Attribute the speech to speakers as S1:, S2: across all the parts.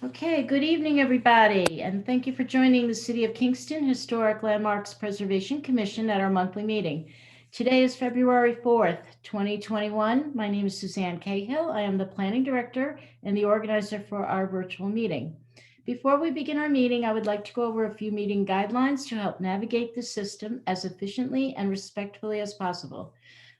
S1: Okay, good evening, everybody, and thank you for joining the City of Kingston Historic Landmarks Preservation Commission at our monthly meeting. Today is February 4th, 2021. My name is Suzanne Cahill. I am the Planning Director and the organizer for our virtual meeting. Before we begin our meeting, I would like to go over a few meeting guidelines to help navigate the system as efficiently and respectfully as possible.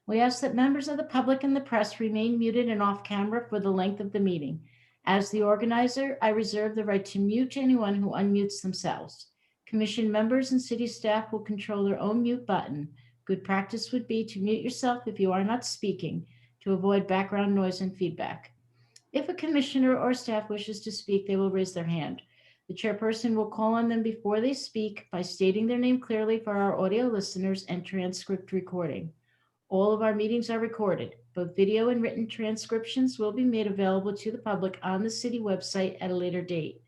S1: We ask that members of the public and the press remain muted and off camera for the length of the meeting. As the organizer, I reserve the right to mute anyone who unmutes themselves. Commission members and city staff will control their own mute button. Good practice would be to mute yourself if you are not speaking to avoid background noise and feedback. If a commissioner or staff wishes to speak, they will raise their hand. The chairperson will call on them before they speak by stating their name clearly for our audio listeners and transcript recording. All of our meetings are recorded. Both video and written transcriptions will be made available to the public on the city website at a later date.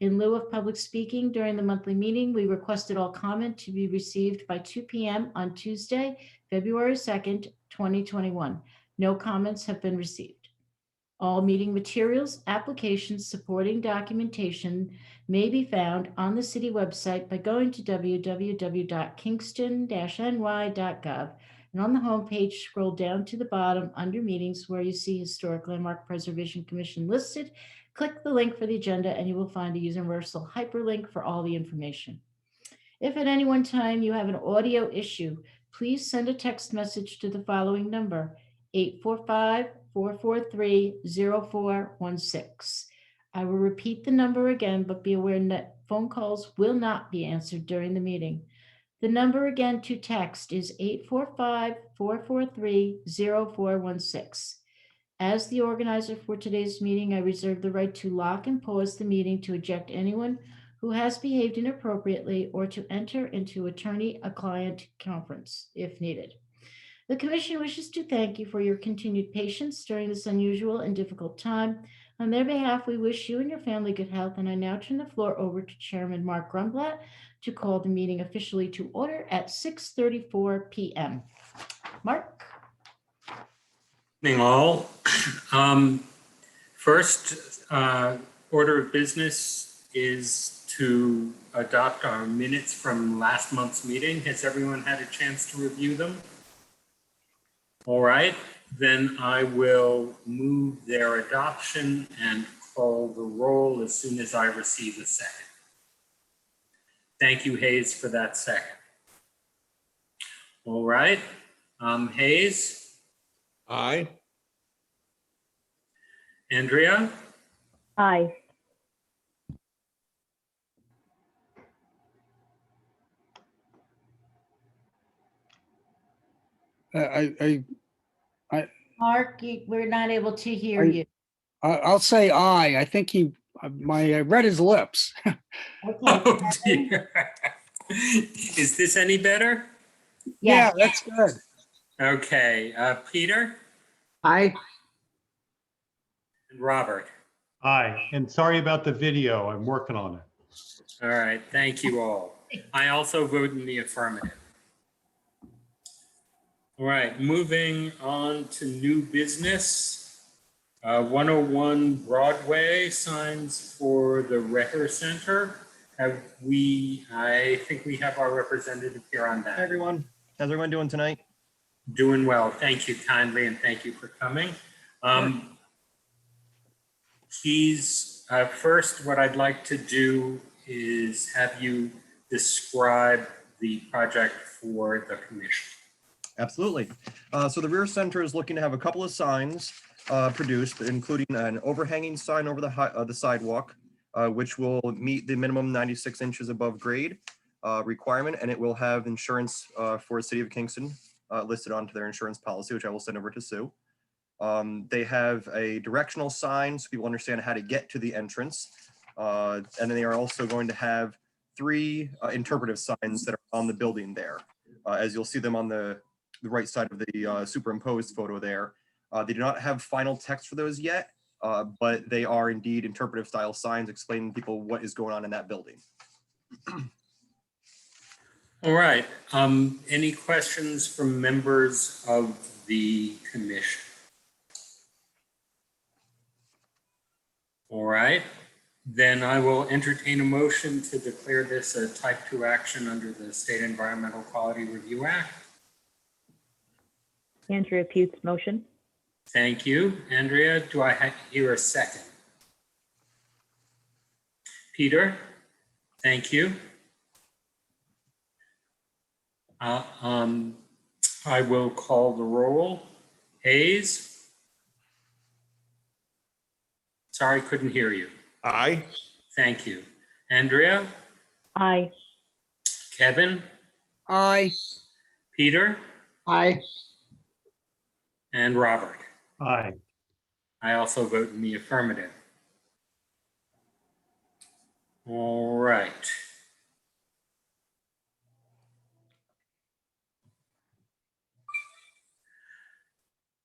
S1: In lieu of public speaking during the monthly meeting, we requested all comment to be received by 2 p.m. on Tuesday, February 2nd, 2021. No comments have been received. All meeting materials, applications, supporting documentation may be found on the city website by going to www.kingston-ny.gov. And on the homepage, scroll down to the bottom under meetings where you see Historic Landmark Preservation Commission listed. Click the link for the agenda and you will find a universal hyperlink for all the information. If at any one time you have an audio issue, please send a text message to the following number, 845-443-0416. I will repeat the number again, but be aware that phone calls will not be answered during the meeting. The number again to text is 845-443-0416. As the organizer for today's meeting, I reserve the right to lock and pause the meeting to eject anyone who has behaved inappropriately or to enter into attorney-client conference if needed. The Commission wishes to thank you for your continued patience during this unusual and difficult time. On their behalf, we wish you and your family good health, and I now turn the floor over to Chairman Mark Grumblatt to call the meeting officially to order at 6:34 p.m. Mark?
S2: Good evening, all. First order of business is to adopt our minutes from last month's meeting. Has everyone had a chance to review them? All right, then I will move their adoption and call the roll as soon as I receive a second. Thank you, Hayes, for that second. All right, Hayes?
S3: Aye.
S2: Andrea?
S4: Aye.
S1: Mark, we're not able to hear you.
S3: I'll say aye. I think I read his lips.
S1: Okay.
S2: Oh, dear. Is this any better?
S3: Yeah, that's good.
S2: Okay, Peter?
S5: Aye.
S2: And Robert?
S6: Aye, and sorry about the video. I'm working on it.
S2: All right, thank you all. I also vote in the affirmative. All right, moving on to new business. 101 Broadway signs for the Recker Center. I think we have our representative here on that.
S5: Hi, everyone. How's everyone doing tonight?
S2: Doing well. Thank you kindly, and thank you for coming. First, what I'd like to do is have you describe the project for the commission.
S5: Absolutely. So the Rear Center is looking to have a couple of signs produced, including an overhanging sign over the sidewalk, which will meet the minimum 96 inches above grade requirement, and it will have insurance for the City of Kingston listed onto their insurance policy, which I will send over to Sue. They have a directional sign so people understand how to get to the entrance. And then they are also going to have 3 interpretive signs that are on the building there. As you'll see them on the right side of the superimposed photo there. They do not have final text for those yet, but they are indeed interpretive style signs explaining to people what is going on in that building.
S2: All right. Any questions from members of the commission? All right. Then I will entertain a motion to declare this a type 2 action under the State Environmental Quality Review Act.
S4: Andrea Putes, motion.
S2: Thank you. Andrea, do I hear a second? Peter? Thank you. I will call the roll. Hayes? Sorry, couldn't hear you.
S7: Aye.
S2: Thank you. Andrea?
S4: Aye.
S2: Kevin?
S3: Aye.
S2: Peter?
S3: Aye.
S2: And Robert?
S6: Aye.
S2: I also vote in the affirmative. All right.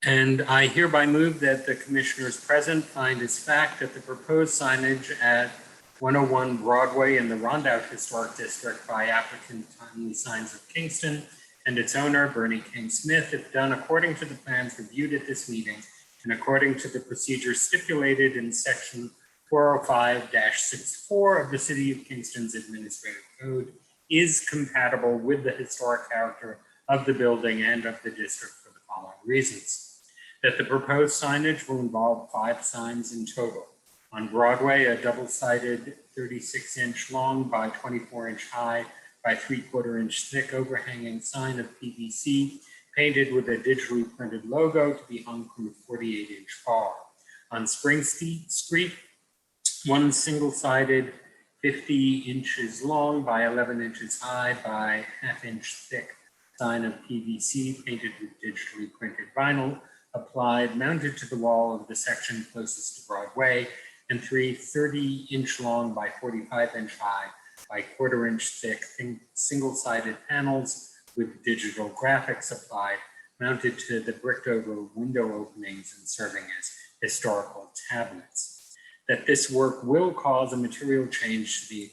S2: And I hereby move that the commissioners present find as fact that the proposed signage at 101 Broadway in the Rondout Historic District by applicant Timely Signs of Kingston and its owner, Bernie King Smith, if done according to the plans reviewed at this meeting and according to the procedures stipulated in section 405-64 of the City of Kingston's Administrative Code, is compatible with the historic character of the building and of the district for the following reasons. That the proposed signage will involve 5 signs in total. On Broadway, a double-sided 36-inch long by 24-inch high by 3/4 inch thick overhanging sign of PVC painted with a digitally printed logo to be hung from a 48-inch bar. On Spring Street, one single-sided 50 inches long by 11 inches high by half-inch thick sign of PVC painted with digitally printed vinyl applied, mounted to the wall of the section closest to Broadway, and 3 30-inch long by 45-inch high by 1/4 inch thick single-sided panels with digital graphics applied, mounted to the bricked over window openings and serving as historical tablets. That this work will cause a material change to the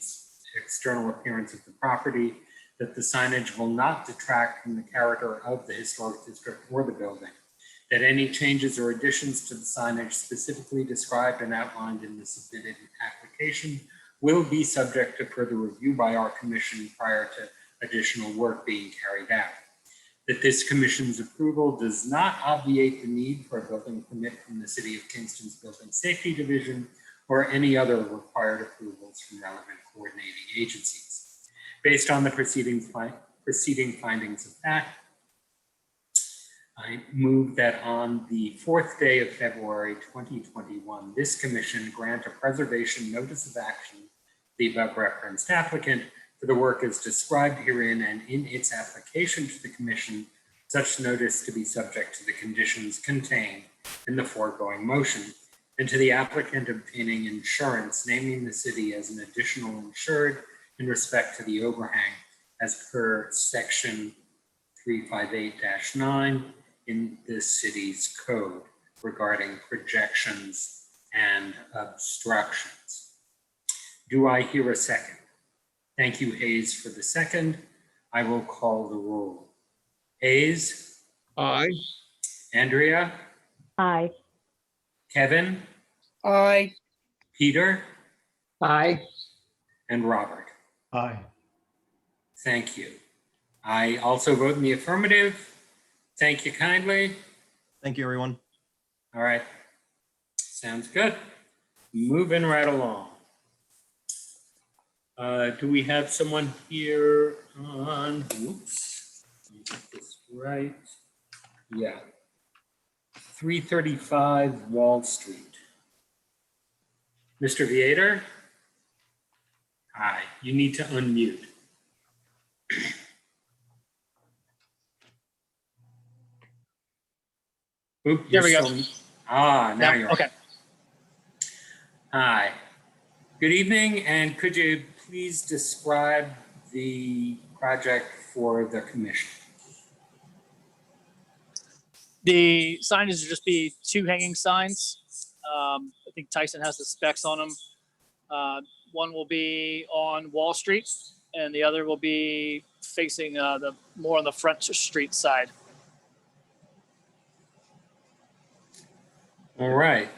S2: external appearance of the property, that the signage will not detract from the character of the historic district or the building, that any changes or additions to the signage specifically described and outlined in the submitted application will be subject to further review by our commission prior to additional work being carried out. That this commission's approval does not obviate the need for a building permit from the City of Kingston's Building Safety Division or any other required approvals from relevant coordinating agencies. Based on the preceding findings of fact, I move that on the 4th day of February 2021, this commission grant a preservation notice of action to the above referenced applicant for the work as described herein and in its application to the commission, such notice to be subject to the conditions contained in the foregoing motion, and to the applicant obtaining insurance, naming the city as an additional insured in respect to the overhang as per section 358-9 in the city's code regarding projections and obstructions. Do I hear a second? Thank you, Hayes, for the second. I will call the roll. Hayes?
S7: Aye.
S2: Andrea?
S4: Aye.
S2: Kevin?
S3: Aye.
S2: Peter?
S3: Aye.
S2: And Robert?
S6: Aye.
S2: Thank you. I also vote in the affirmative. Thank you kindly.
S5: Thank you, everyone.
S2: All right. Sounds good. Moving right along. Do we have someone here on, whoops, let me get this right. Yeah. 335 Wall Street. Mr. Viator? Hi, you need to unmute. Oop,
S8: There we
S2: you're
S8: go.
S2: still- Ah, now
S8: Yeah,
S2: you're
S8: okay.
S2: on. Hi. Good evening, and could you please describe the project for the commission?
S8: The signage will just be 2 hanging signs. I think Tyson has the specs on them. One will be on Wall Street, and the other will be facing the more on the front street side.
S2: All right.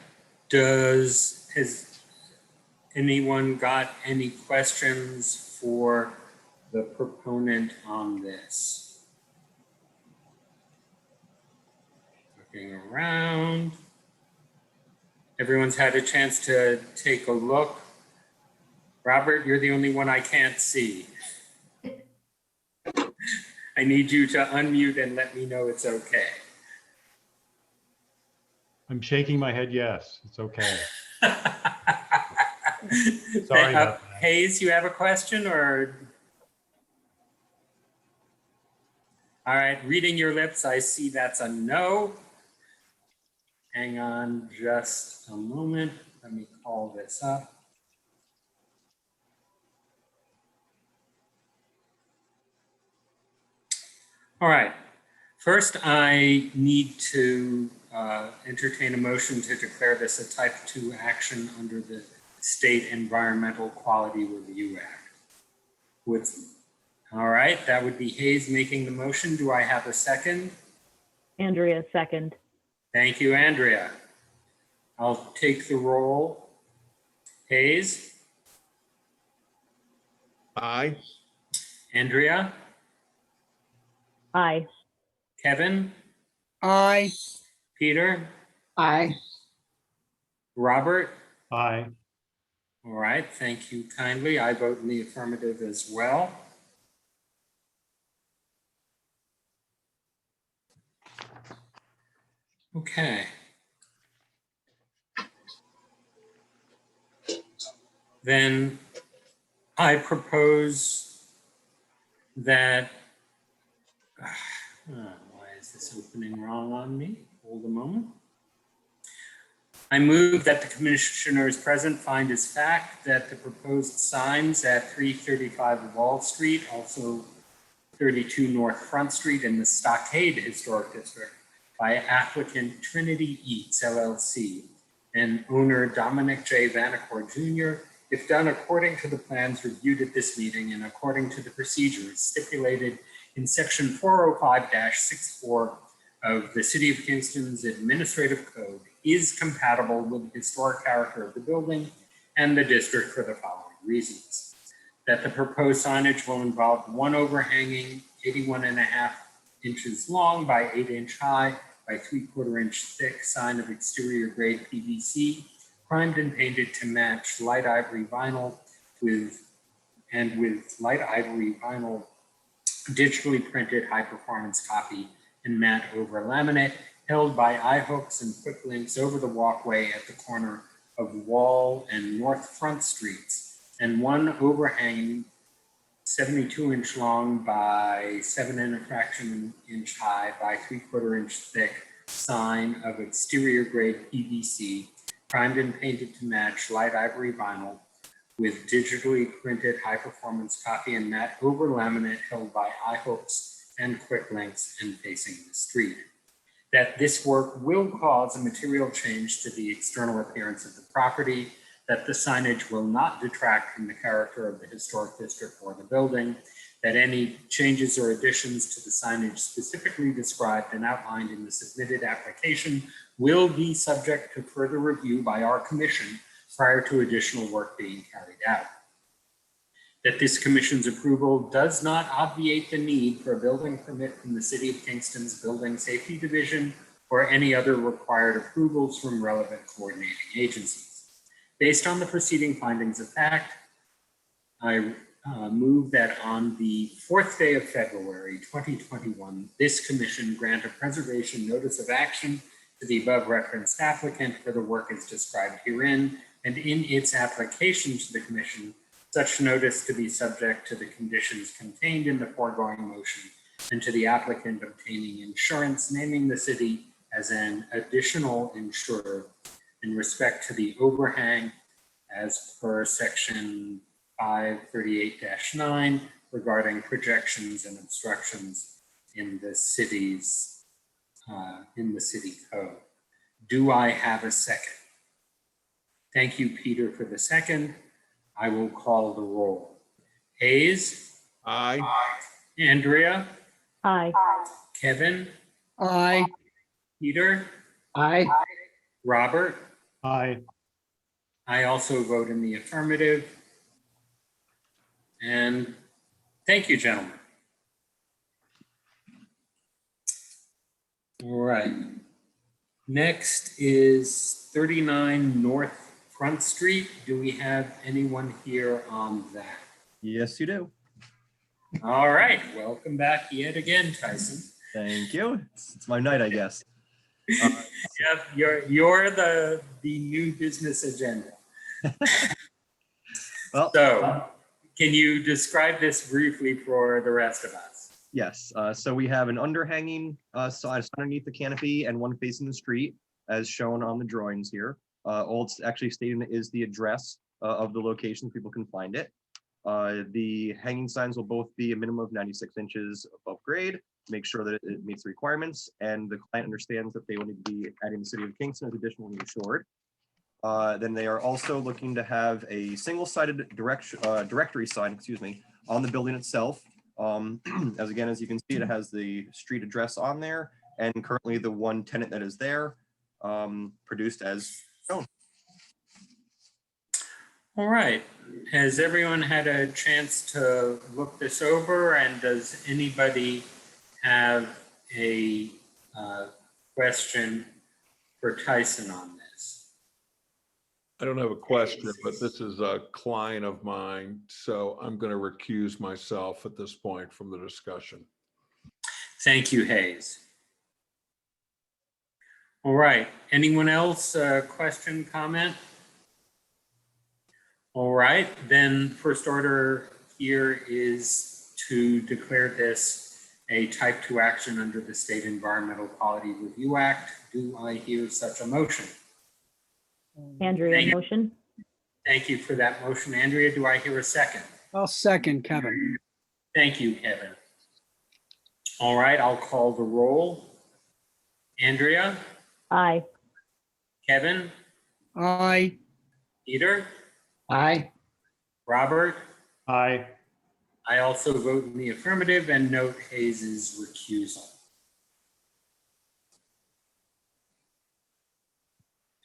S2: anyone got any questions for the proponent on this? Looking around. Everyone's had a chance to take a look. Robert, you're the only one I can't see. I need you to unmute and let me know it's okay.
S6: I'm shaking my head yes, it's okay. Sorry about that.
S2: Hayes, you have a question or? All right, reading your lips, I see that's a no. Hang on just a moment. Let me call this up. All right. First, I need to entertain a motion to declare this a type 2 action under the State Environmental Quality Review Act. All right, that would be Hayes making the motion. Do I have a second?
S4: Andrea, second.
S2: Thank you, Andrea. I'll take the roll. Hayes?
S5: Aye.
S2: Andrea?
S4: Aye.
S2: Kevin?
S3: Aye.
S2: Peter?
S7: Aye.
S2: Robert?
S6: Aye.
S2: All right, thank you kindly. I vote in the affirmative as well. Okay. Then I propose that, why is this opening wrong on me? Hold a moment. I move that the commissioners present find as fact that the proposed signs at 335 Wall Street, also 32 North Front Street in the Stockade Historic District by applicant Trinity Eats LLC and owner Dominic J. Vanacore Jr., if done according to the plans reviewed at this meeting and according to the procedures stipulated in section 405-64 of the City of Kingston's Administrative Code, is compatible with the historic character of the building and the district for the following reasons. That the proposed signage will involve one overhanging 81.5 inches long by 8-inch high by 3/4 inch thick sign of exterior grade PVC, primed and painted to match light ivory vinyl with light ivory vinyl digitally printed high performance copy and matte over laminate held by eye hooks and quick links over the walkway at the corner of Wall and North Front Streets, and one overhanging 72-inch long by 7 inch high by 3/4 inch thick sign of exterior grade PVC, primed and painted to match light ivory vinyl with digitally printed high performance copy and matte over laminate held by eye hooks and quick links and facing the street. That this work will cause a material change to the external appearance of the property, that the signage will not detract from the character of the historic district or the building, that any changes or additions to the signage specifically described and outlined in the submitted application will be subject to further review by our commission prior to additional work being carried out. That this commission's approval does not obviate the need for a building permit from the City of Kingston's Building Safety Division or any other required approvals from relevant coordinating agencies. Based on the preceding findings of fact, I move that on the 4th day of February 2021, this commission grant a preservation notice of action to the above referenced applicant for the work as described herein, and in its application to the commission, such notice to be subject to the conditions contained in the foregoing motion and to the applicant obtaining insurance naming the city as an additional insurer in respect to the overhang as per section 538-9 regarding projections and obstructions in the city's in the city code. Do I have a second? Thank you, Peter, for the second. I will call the roll. Hayes?
S5: Aye.
S2: Andrea?
S4: Aye.
S2: Kevin?
S3: Aye.
S2: Peter?
S7: Aye.
S2: Robert?
S6: Aye.
S2: I also vote in the affirmative. And thank you, gentlemen. All right. Next is 39 North Front Street. Do we have anyone here on that?
S5: Yes, you do.
S2: All right, welcome back yet again, Tyson.
S5: Thank you. It's my night, I guess.
S2: Yep, you're the new business agenda.
S5: Well,
S2: So, can you describe this briefly for the rest of us?
S5: yes. So we have an underhanging sign underneath the canopy and one facing the street, as shown on the drawings here. All it's actually stating is the address of the location. People can find it. The hanging signs will both be a minimum of 96 inches above grade. Make sure that it meets the requirements, and the client understands that they will need to be adding the city of Kingston as additionally insured. Then they are also looking to have a single-sided directory sign, on the building itself. As you can see, it has the street address on there, and currently the one tenant that is there, produced as shown.
S2: All right, has everyone had a chance to look this over, and does anybody have a question for Tyson on this?
S7: I don't have a question, but this is a client of mine, so I'm going to recuse myself at this point from the discussion.
S2: Thank you, Hayes. All right, anyone else, question, comment? All right, then first order here is to declare this a type 2 action under the State Environmental Quality Review Act. Do I hear such a motion?
S4: Andrea,
S2: Thank you.
S4: motion.
S2: Thank you for that motion, Andrea. Do I hear a second?
S3: I'll second, Kevin.
S2: Thank you, Kevin. All right, I'll call the roll. Andrea,
S4: Aye.
S2: Kevin,
S3: Aye.
S2: Peter,
S3: Aye.
S2: Robert.
S6: Aye.
S2: I also vote in the affirmative and note Hayes's recusal.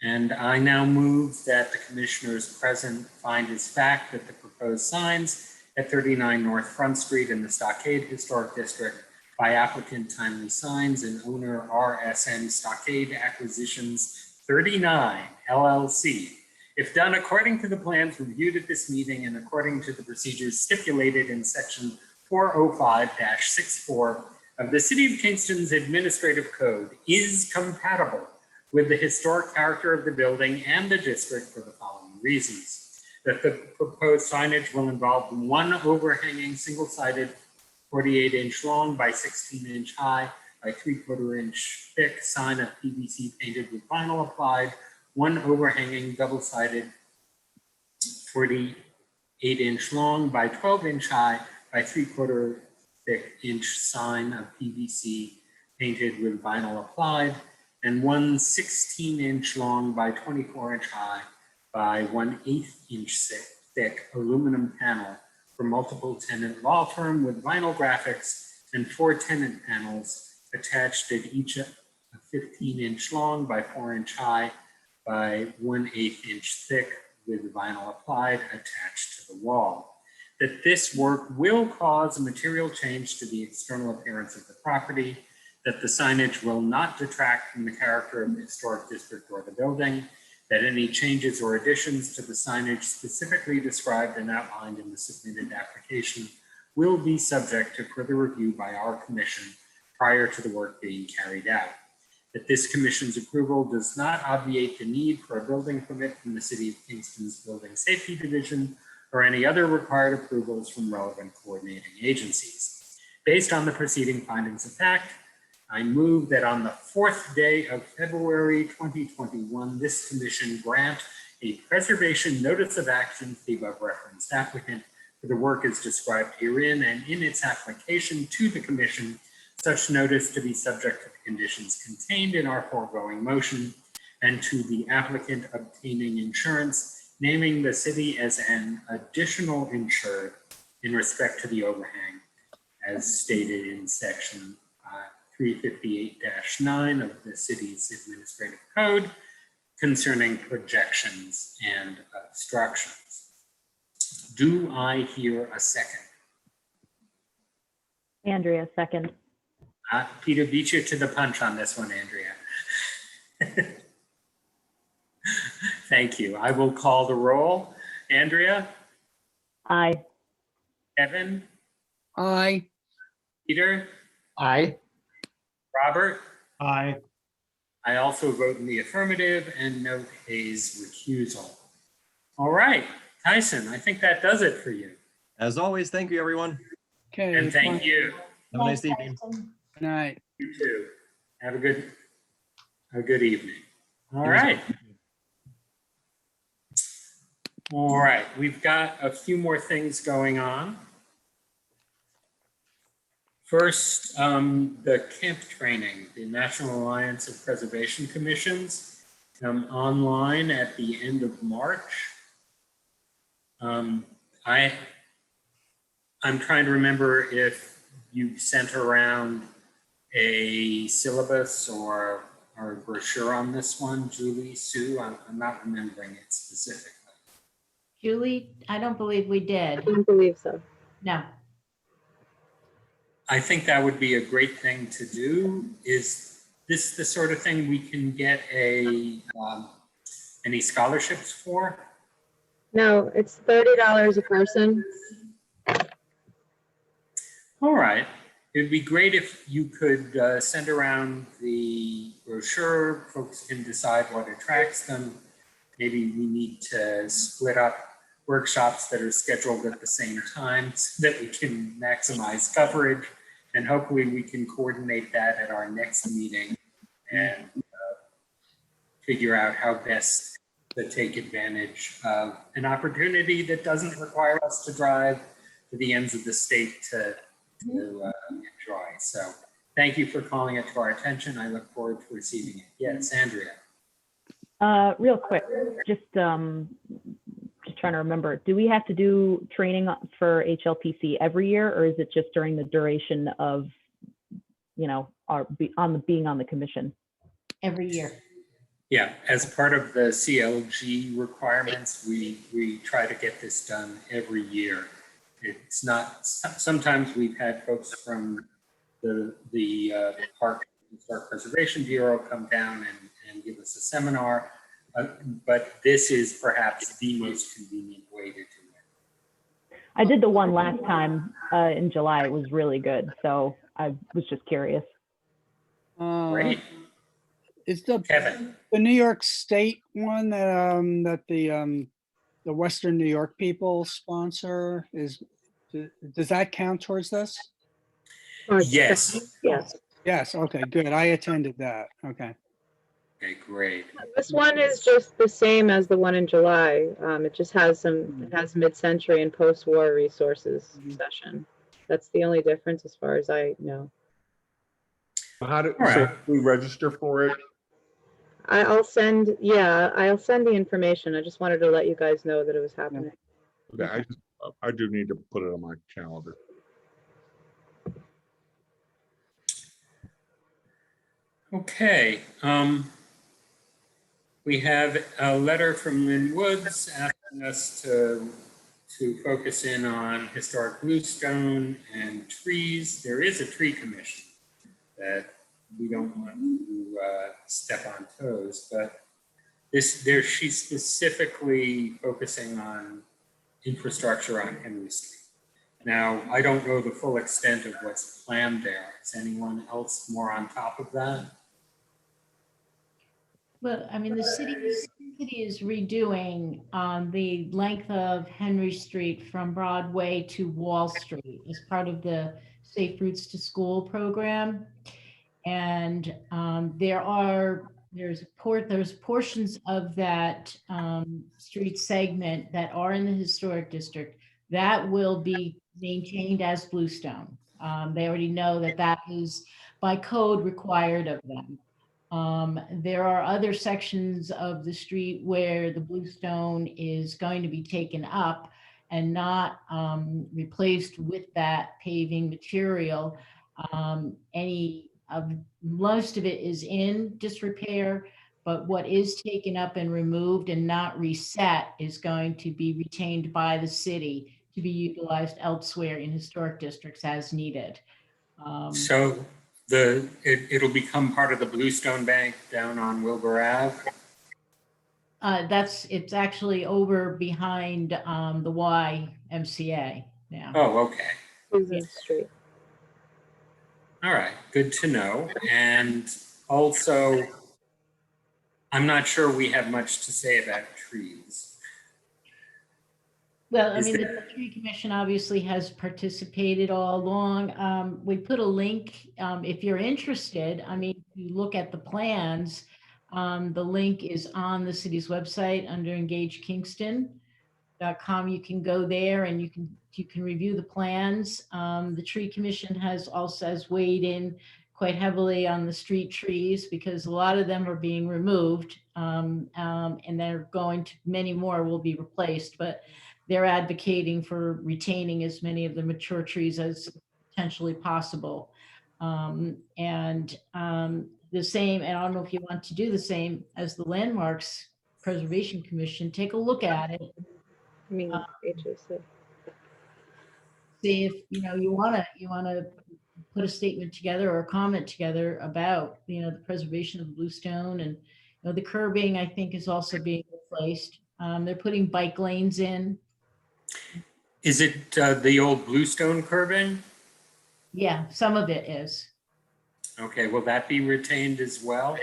S2: And I now move that the commissioners present find as fact that the proposed signs at 39 North Front Street in the Stockade Historic District by applicant Timely Signs and owner RSN Stockade Acquisitions 39 LLC, if done according to the plans reviewed at this meeting and according to the procedures stipulated in section 405-64 of the City of Kingston's Administrative Code, is compatible with the historic character of the building and the district for the following reasons: that the proposed signage will involve one overhanging single-sided 48-inch long by 16-inch high by 3/4-inch thick sign of PVC painted with vinyl applied, one overhanging double-sided 48-inch long by 12-inch high by 3/4 thick inch sign of PVC painted with vinyl applied, and one 16-inch long by 24-inch high by 1/8 inch thick aluminum panel for multiple tenant law firm with vinyl graphics, and 4 tenant panels attached at each a 15-inch long by 4-inch high by 1/8 inch thick with vinyl applied attached to the wall. That this work will cause a material change to the external appearance of the property, that the signage will not detract from the character of the historic district or the building, that any changes or additions to the signage specifically described and outlined in the submitted application will be subject to further review by our commission prior to the work being carried out. That this commission's approval does not obviate the need for a building permit from the City of Kingston's Building Safety Division or any other required approvals from relevant coordinating agencies. Based on the preceding findings of fact, I move that on the 4th day of February 2021, this commission grant a preservation notice of action to the above referenced applicant for the work as described herein and in its application to the commission, such notice to be subject to the conditions contained in our foregoing motion, and to the applicant obtaining insurance, naming the city as an additional insured in respect to the overhang, as stated in section 358-9 of the city's administrative code, concerning projections and obstructions. Do I hear a second?
S4: Andrea, second.
S2: Peter, beat you to the punch on this one, Andrea. Thank you. I will call the roll. Andrea,
S4: Aye.
S2: Evan,
S3: Aye.
S2: Peter,
S9: Aye.
S2: Robert.
S6: Aye.
S2: I also vote in the affirmative and note Hayes' recusal. All right, Tyson, I think that does it for you.
S5: As always, thank you, everyone.
S3: Okay.
S2: And thank you.
S5: Have a nice evening.
S3: Good night.
S2: You too. Have a good evening. All right. All right, we've got a few more things going on. First, the camp training, the National Alliance of Preservation Commissions, online at the end of March. I'm trying to remember if you sent around a syllabus or a brochure on this one, Julie, Sue. I'm not remembering it specifically.
S1: Julie, I don't believe we did.
S4: I don't believe so.
S1: No.
S2: I think that would be a great thing to do. Is this the sort of thing we can get any scholarships for?
S10: No, it's $30 a person.
S2: All right. It'd be great if you could send around the brochure. Folks can decide what attracts them. Maybe we need to split up workshops that are scheduled at the same time so that we can maximize coverage. And hopefully we can coordinate that at our next meeting and figure out how best to take advantage of an opportunity that doesn't require us to drive to the ends of the state to enjoy. So thank you for calling it to our attention. I look forward to receiving it. Yes, Andrea.
S4: Real quick, just trying to remember, do we have to do training for HLPC every year, or is it just during the duration of, being on the commission?
S1: Every year.
S2: Yeah, as part of the CLG requirements, we try to get this done every year. It's not, sometimes we've had folks from the Park Preservation Bureau come down and give us a seminar, but this is perhaps the most convenient way to do it.
S4: I did the one last time in July. It was really good. So I was just curious.
S2: Great.
S3: Is the
S2: Kevin.
S3: New York State one that the Western New York people sponsor does that count towards this?
S2: Yes.
S10: Yes.
S3: Yes. Okay, good. I attended that. Okay.
S2: Okay, great.
S10: This one is just the same as the one in July. It just has mid-century and post-war resources session. That's the only difference as far as I know.
S7: So
S2: right.
S7: we register for it?
S10: I'll send the information. I just wanted to let you guys know that it was happening.
S7: Okay, I do need to put it on my calendar.
S2: Okay. We have a letter from Lynn Woods asking us to focus in on historic bluestone and trees. There is a tree commission that we don't want to step on toes, but she's specifically focusing on infrastructure on Henry Street. Now, I don't know the full extent of what's planned there. Is anyone else more on top of that?
S1: Well, I mean, the city is redoing the length of Henry Street from Broadway to Wall Street as part of the Safe Routes to School program. And there's portions of that street segment that are in the historic district that will be maintained as bluestone. They already know that is by code required of them. There are other sections of the street where the bluestone is going to be taken up and not replaced with that paving material. Most of it is in disrepair, but what is taken up and removed and not reset is going to be retained by the city to be utilized elsewhere in historic districts as needed.
S2: So it'll become part of the Bluestone Bank down on Wilbur Ave?
S1: It's actually over behind the YMCA now.
S2: Oh, okay.
S10: Susan Street.
S2: All right, good to know. And also, I'm not sure we have much to say about trees.
S1: Well, I
S2: Is
S1: mean, the
S2: there-
S1: tree commission obviously has participated all along. We put a link, if you're interested, I mean, if you look at the plans, the link is on the city's website under engagekingston.com. You can go there and you can review the plans. The tree commission has weighed in quite heavily on the street trees because a lot of them are being removed, and many more will be replaced, but they're advocating for retaining as many of the mature trees as potentially possible. The same, and I don't know if you want to do the same as the Landmarks Preservation Commission, take a look at it.
S10: I mean, HOC.
S1: See if, you want to put a statement together or a comment together about, the preservation of the bluestone, and, the curbing, I think, is also being replaced. They're putting bike lanes in.
S2: Is it the old Bluestone curbing?
S1: Yeah, some of it is.
S2: Okay, will that be retained as well?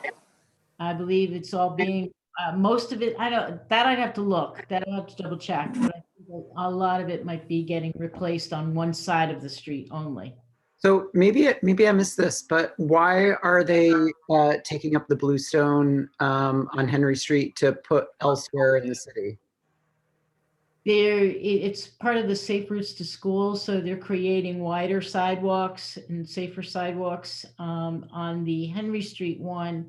S1: I believe it's all being, most of it, I'd have to look, that I'll have to double check. But I think a lot of it might be getting replaced on one side of the street only.
S9: So maybe I missed this, but why are they taking up the bluestone on Henry Street to put elsewhere in the city?
S1: It's part of the Safe Routes to School, so they're creating wider sidewalks and safer sidewalks. On the Henry Street one,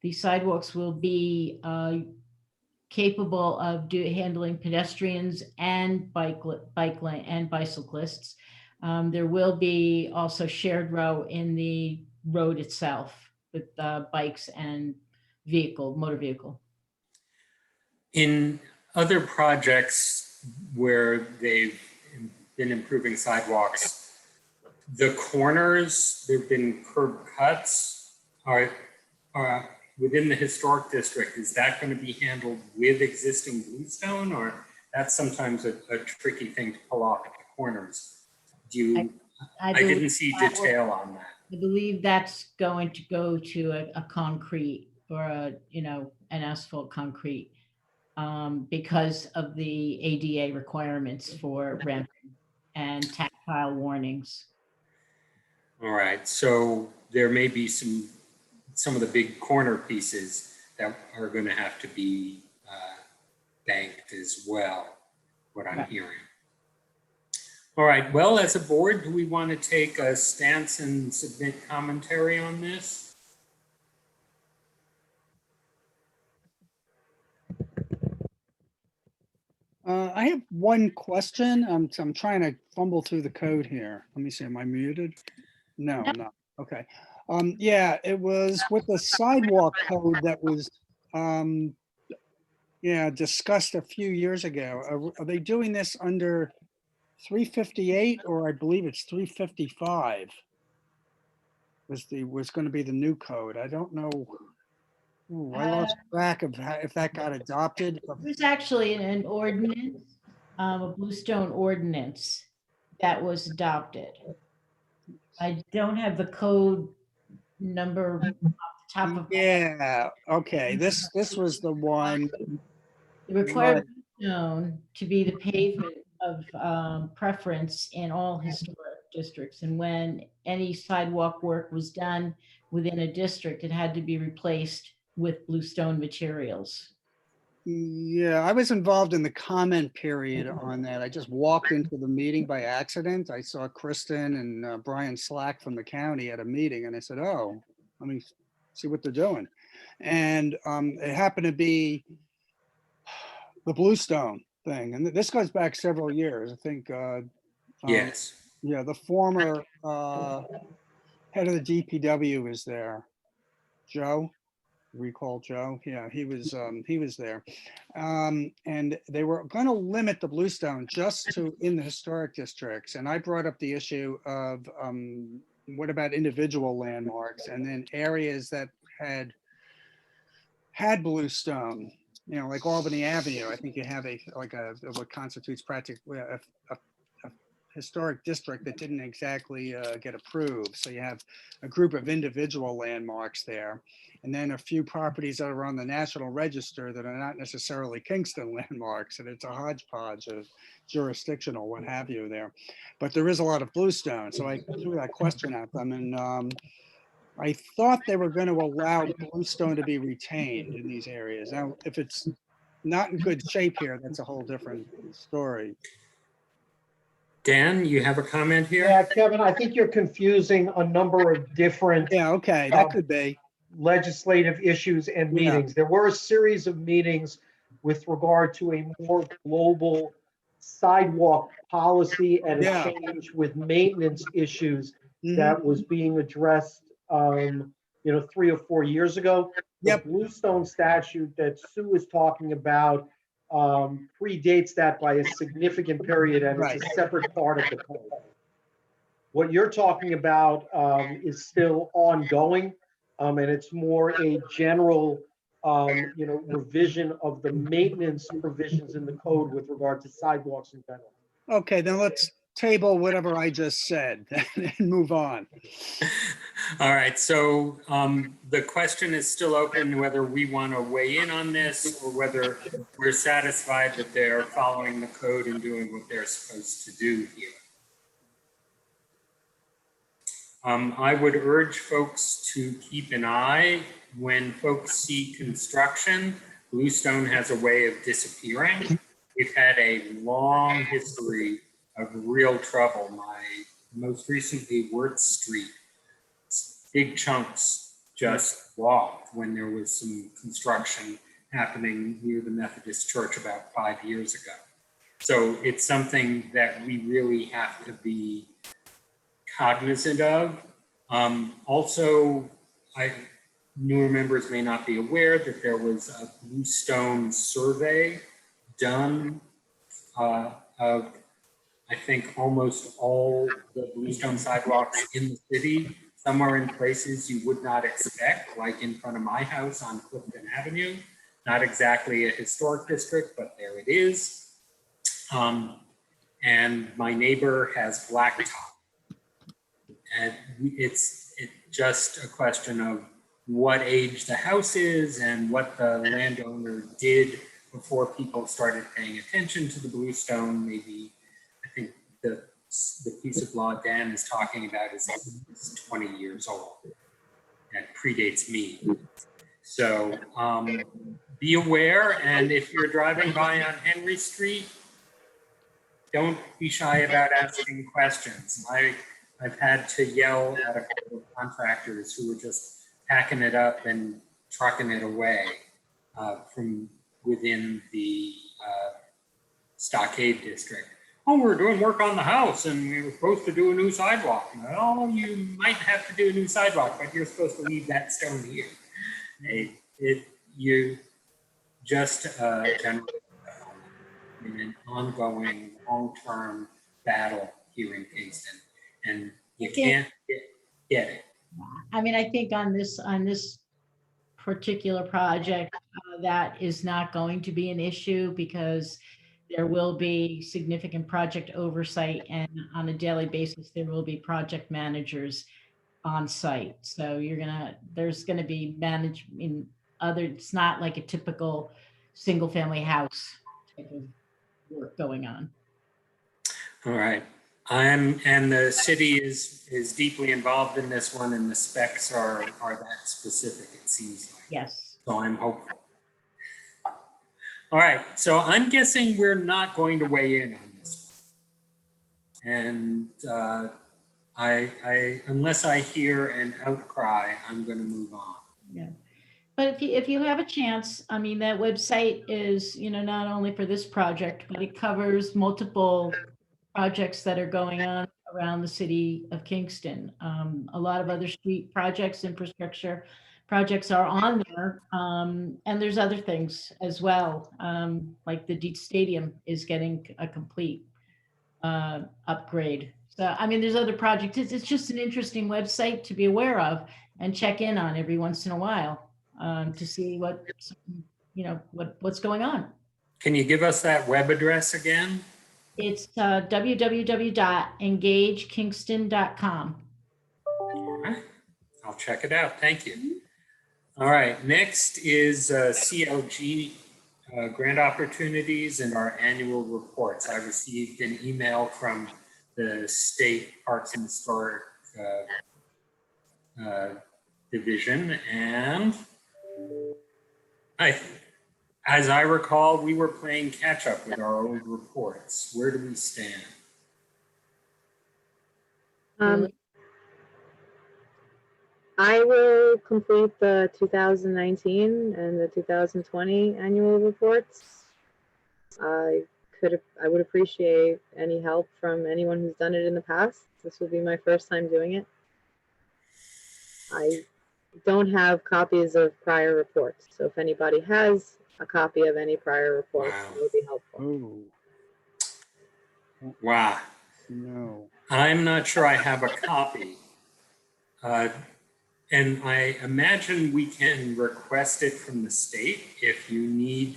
S1: the sidewalks will be capable of handling pedestrians and bike lane and bicyclists. There will be also shared row in the road itself with bikes and motor vehicle.
S2: In other projects where they've been improving sidewalks, the corners, there've been curb cuts, are within the historic district. Is that going to be handled with existing bluestone, or that's sometimes a tricky thing to pull off at the corners? I didn't see detail on that.
S1: I believe that's going to go to a concrete or an asphalt concrete because of the ADA requirements for ramping and tactile warnings.
S2: All right, so there may be some of the big corner pieces that are going to have to be banked as well, what I'm hearing. All right, well, as a board, do we want to take a stance and submit commentary on this?
S3: I have one question. I'm trying to fumble through the code here. Let me see, am I muted? No, I'm not. Okay. Yeah, it was with the sidewalk code that was, discussed a few years ago. Are they doing this under 358 or I believe it's 355? Was going to be the new code. I don't know. Ooh, I lost track of if that got adopted.
S1: There's actually an ordinance, a bluestone ordinance that was adopted. I don't have the code number off the top of my head.
S3: Yeah, okay, this was the one.
S1: It required bluestone to be the pavement of preference in all historic districts. And when any sidewalk work was done within a district, it had to be replaced with bluestone materials.
S3: Yeah, I was involved in the comment period on that. I just walked into the meeting by accident. I saw Kristen and Brian Slack from the county at a meeting and I said, oh, let me see what they're doing. And it happened to be the bluestone thing. And this goes back several years. I think,
S2: Yes.
S3: yeah, the former head of the DPW is there. Joe, recall Joe. Yeah, he was there. And they were going to limit the bluestone just to in the historic districts. And I brought up the issue of what about individual landmarks and then areas that had bluestone, you know, like Albany Avenue. I think you have what constitutes practically a historic district that didn't exactly get approved. So you have a group of individual landmarks there, and then a few properties that are on the National Register that are not necessarily Kingston landmarks, and it's a hodgepodge of jurisdictional, what have you there. But there is a lot of bluestone, so I threw that question at them, and I thought they were going to allow bluestone to be retained in these areas. Now, if it's not in good shape here, that's a whole different story.
S2: Dan, you have a comment here?
S11: Yeah, Kevin, I think you're confusing a number of different
S3: Yeah, okay, that could be.
S11: legislative issues and
S3: Yeah.
S11: meetings. There were a series of meetings with regard to a more global sidewalk policy and a
S3: Yeah.
S11: change with maintenance issues
S3: Mhm.
S11: that was being addressed, 3 or 4 years ago.
S3: Yep.
S11: The Bluestone statute that Sue is talking about predates that by a significant period, and
S3: Right.
S11: it's a separate part of the code. What you're talking about is still ongoing, and it's more a general, revision of the maintenance provisions in the code with regard to sidewalks in general.
S3: Okay, then let's table whatever I just said and move on.
S2: All right, so the question is still open whether we want to weigh in on this or whether we're satisfied that they're following the code and doing what they're supposed to do here. I would urge folks to keep an eye when folks see construction. Bluestone has a way of disappearing. We've had a long history of real trouble. Most recently, Wirtz Street, big chunks just walked when there was some construction happening near the Methodist Church about 5 years ago. So it's something that we really have to be cognizant of. Also, newer members may not be aware that there was a Bluestone survey done of, I think, almost all the Bluestone sidewalks in the city. Some are in places you would not expect, like in front of my house on Clifton Avenue. Not exactly a historic district, but there it is. And my neighbor has blacktop. And it's just a question of what age the house is and what the landowner did before people started paying attention to the Bluestone. Maybe, I think the piece of law Dan is talking about is 20 years old. That predates me. So be aware, and if you're driving by on Henry Street, don't be shy about asking questions. I've had to yell at a couple of contractors who were just packing it up and trucking it away from within the Stockade district. Oh, we're doing work on the house and we were supposed to do a new sidewalk. Well, you might have to do a new sidewalk, but you're supposed to leave that stone here. You just generally in an ongoing long-term battle here in Kingston, and you can't get it.
S1: I mean, I think on this particular project, that is not going to be an issue because there will be significant project oversight, and on a daily basis, there will be project managers on site. So there's gonna be it's not like a typical single family house type of work going on.
S2: All right. And the city is deeply involved in this one, and the specs are that specific, it seems like.
S1: Yes.
S2: So I'm hopeful. All right, so I'm guessing we're not going to weigh in on this one. And unless I hear an outcry, I'm going to move on.
S1: Yeah. But if you have a chance, I mean, that website is, not only for this project, but it covers multiple projects that are going on around the city of Kingston. A lot of other street projects, infrastructure projects are on there. And there's other things as well, like the Deet Stadium is getting a complete upgrade. So, I mean, there's other projects. It's just an interesting website to be aware of and check in on every once in a while to see what's going on.
S2: Can you give us that web address again?
S1: It's www.engagekingston.com.
S2: All right. I'll check it out. Thank you. All right. Next is CLG grant opportunities and our annual reports. I received an email from the State Parks and Historic Division, and as I recall, we were playing catch up with our old reports. Where do we stand?
S10: I will complete the 2019 and the 2020 annual reports. I would appreciate any help from anyone who's done it in the past. This will be my first time doing it. I don't have copies of prior reports, so if anybody has a copy of any prior reports, it would be helpful.
S3: Oh,
S2: Wow.
S3: no.
S2: I'm not sure I have a copy. And I imagine we can request it from the state if you need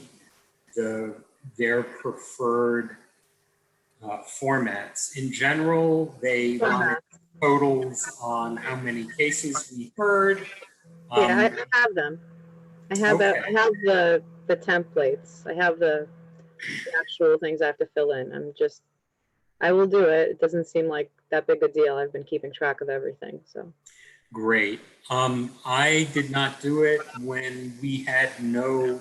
S2: their preferred formats. In general, they want totals on how many cases we heard.
S10: Yeah, I have them. I have the templates. I have the actual things I have to fill in. I will do it. It doesn't seem like that big a deal. I've been keeping track of everything, so.
S2: Great. I did not do it when we had no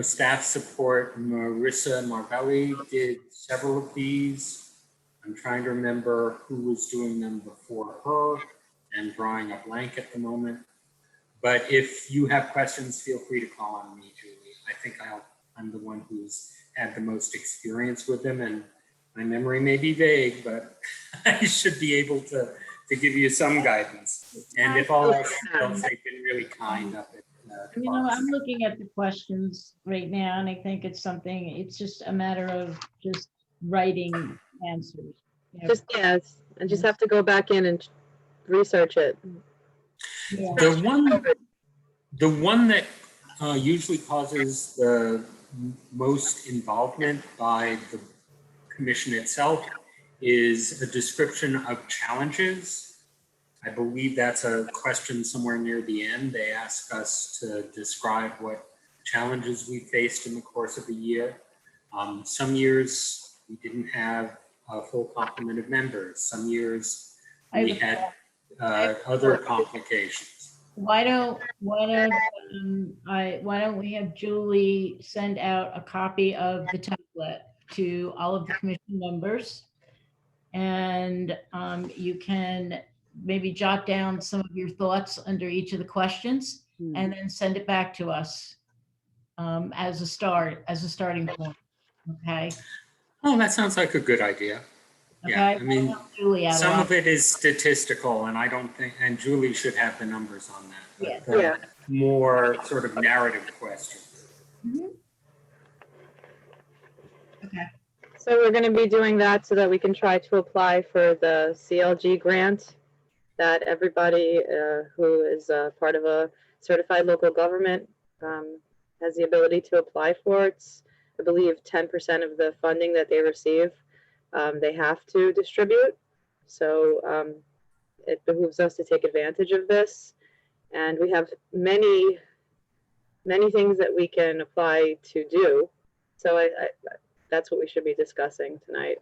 S2: staff support. Marissa Marvelli did several of these. I'm trying to remember who was doing them before her and drawing a blank at the moment. But if you have questions, feel free to call on me, Julie. I think I'm the one who's had the most experience with them, and my memory may be vague, but I should be able to give you some guidance. And if all else fails, they've been really kind up at
S1: I'm looking at the questions right now, and I think it's just a matter of just writing answers.
S10: Yes, I just have to go back in and research it.
S1: Yeah.
S2: The one that usually causes the most involvement by the commission itself is a description of challenges. I believe that's a question somewhere near the end. They ask us to describe what challenges we faced in the course of the year. Some years we didn't have a full complement of members. Some years we had other complications.
S1: Why don't we have Julie send out a copy of the template to all of the commission members, and you can maybe jot down some of your thoughts under each of the questions, and then send it back to us as a starting point. Okay.
S2: Oh, that sounds like a good idea. Yeah,
S1: Okay.
S2: I mean,
S1: Julie out
S2: some
S1: loud.
S2: of it is statistical, and I don't think, and Julie should have the numbers on that. But
S1: Yeah.
S2: more sort of narrative questions.
S1: Okay.
S10: So we're going to be doing that so that we can try to apply for the CLG grant that everybody who is part of a certified local government has the ability to apply for. It's, I believe, 10% of the funding that they receive, they have to distribute. So it behooves us to take advantage of this. And we have many things that we can apply to do. So that's what we should be discussing tonight.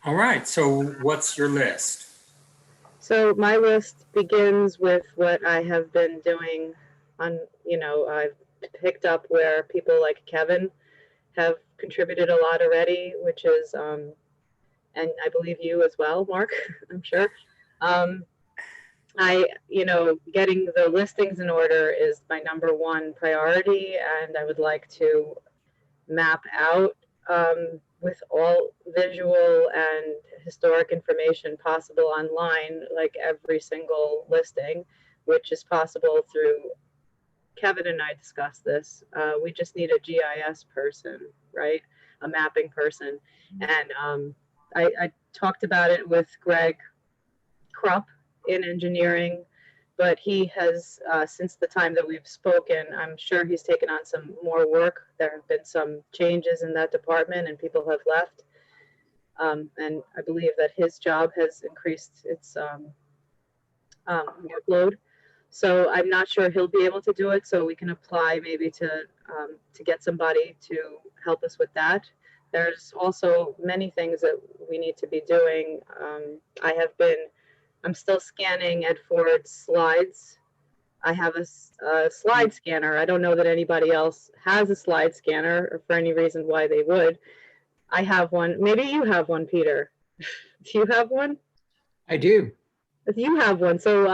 S2: All right, so what's your list?
S10: So my list begins with what I have been doing on, I've picked up where people like Kevin have contributed a lot already, which is, and I believe you as well, Mark, I'm sure. Getting the listings in order is my number one priority, and I would like to map out with all visual and historic information possible online, like every single listing, which is possible through, Kevin and I discussed this. We just need a GIS person, right? A mapping person. And I talked about it with Greg Krupp in engineering, but he has, since the time that we've spoken, I'm sure he's taken on some more work. There have been some changes in that department and people have left. And I believe that his job has increased its workload. So I'm not sure he'll be able to do it. So we can apply maybe to get somebody to help us with that. There's also many things that we need to be doing. I'm still scanning Ed Ford's slides. I have a slide scanner. I don't know that anybody else has a slide scanner or for any reason why they would. I have one. Maybe you have one, Peter. Do you have one?
S9: I do.
S10: If you have one. So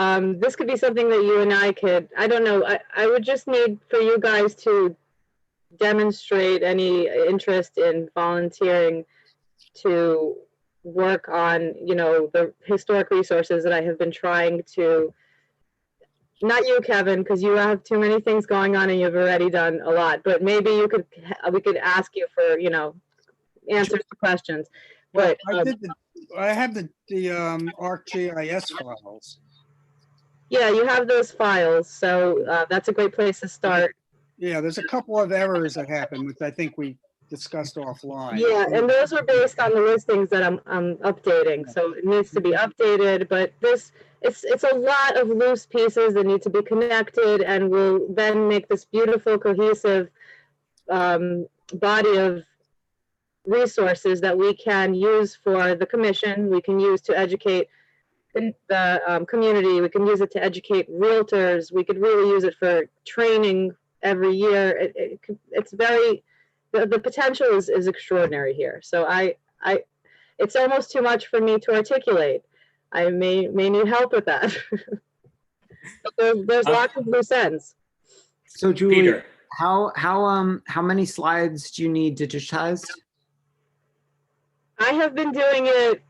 S10: this could be something that you and I could, I don't know. I would just need for you guys to demonstrate any interest in volunteering to work on, you know, the historic resources that I have been trying to, not you, Kevin, because you have too many things going on and you've already done a lot, but maybe we could ask you for, you know, answers to questions. But
S3: I have the ArcGIS files.
S10: yeah, you have those files, so that's a great place to start.
S3: Yeah, there's a couple of errors that happened, which I think we discussed offline.
S10: Yeah, and those were based on the listings that I'm updating, so it needs to be updated. But it's a lot of loose pieces that need to be connected, and will then make this beautiful, cohesive body of resources that we can use for the commission. We can use to educate the community. We can use it to educate realtors. We could really use it for training every year. It's very, the potential is extraordinary here. So it's almost too much for me to articulate. I may need help with that. But there's lots of loose ends.
S9: So Julie,
S2: Peter.
S9: how many slides do you need digitized?
S10: I have been doing it,